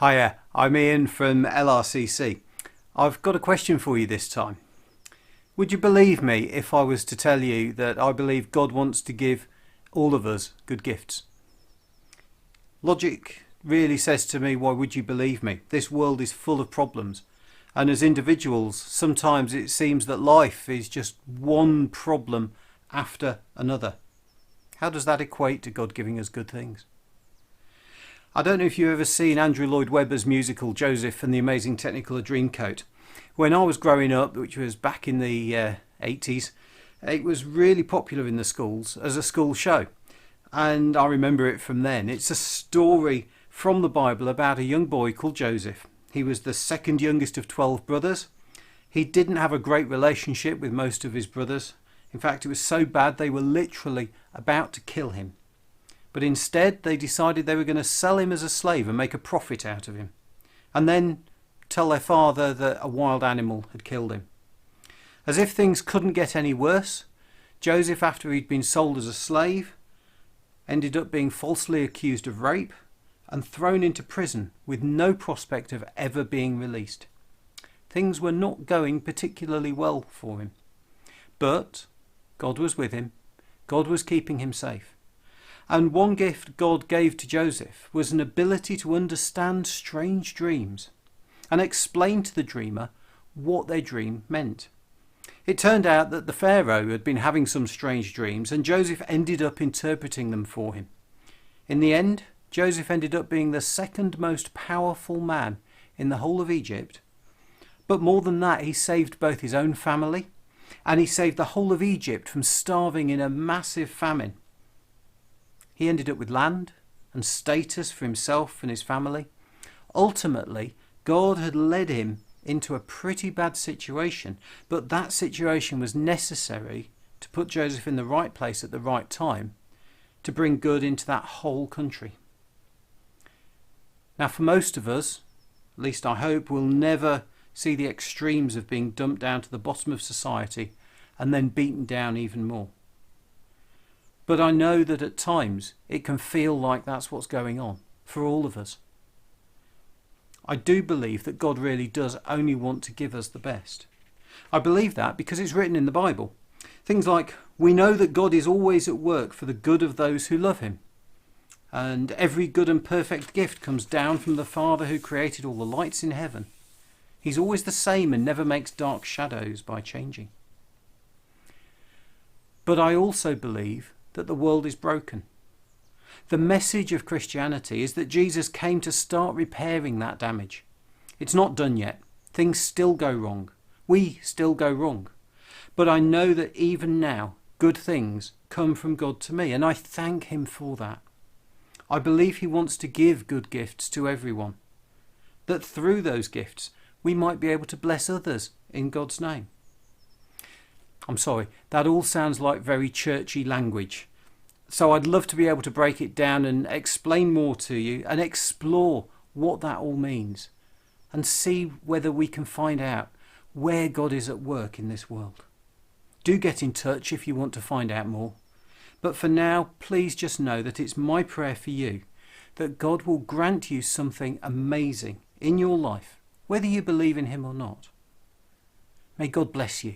Hiya, I'm Ian from LRCC. I've got a question for you this time. Would you believe me if I was to tell you that I believe God wants to give all of us good gifts? Logic really says to me, why would you believe me? This world is full of problems. And as individuals, sometimes it seems that life is just one problem after another. How does that equate to God giving us good things? I don't know if you've ever seen Andrew Lloyd Webber's musical Joseph and the Amazing Technicolor Dreamcoat. When I was growing up, which was back in the 80s, it was really popular in the schools as a school show. And I remember it from then. It's a story from the Bible about a young boy called Joseph. He was the second youngest of 12 brothers. He didn't have a great relationship with most of his brothers. In fact, it was so bad they were literally about to kill him. But instead they decided they were going to sell him as a slave and make a profit out of him. And then tell their father that a wild animal had killed him. As if things couldn't get any worse, Joseph, after he'd been sold as a slave, ended up being falsely accused of rape and thrown into prison with no prospect of ever being released. Things were not going particularly well for him. But God was with him. God was keeping him safe. And one gift God gave to Joseph was an ability to understand strange dreams and explain to the dreamer what their dream meant. It turned out that the Pharaoh had been having some strange dreams, and Joseph ended up interpreting them for him. In the end, Joseph ended up being the second most powerful man in the whole of Egypt. But more than that, he saved both his own family and he saved the whole of Egypt from starving in a massive famine. He ended up with land and status for himself and his family. Ultimately, God had led him into a pretty bad situation, but that situation was necessary to put Joseph in the right place at the right time to bring good into that whole country. Now, for most of us, at least I hope, we'll never see the extremes of being dumped down to the bottom of society and then beaten down even more. But I know that at times it can feel like that's what's going on for all of us. I do believe that God really does only want to give us the best. I believe that because it's written in the Bible. Things like, we know that God is always at work for the good of those who love him. And every good and perfect gift comes down from the Father who created all the lights in heaven. He's always the same and never makes dark shadows by changing. But I also believe that the world is broken. The message of Christianity is that Jesus came to start repairing that damage. It's not done yet. Things still go wrong. We still go wrong. But I know that even now, good things come from God to me, and I thank him for that. I believe he wants to give good gifts to everyone, that through those gifts we might be able to bless others in God's name. I'm sorry, that all sounds like very churchy language. So I'd love to be able to break it down and explain more to you and explore what that all means and see whether we can find out where God is at work in this world. Do get in touch if you want to find out more. But for now, please just know that it's my prayer for you that God will grant you something amazing in your life, whether you believe in him or not. May God bless you.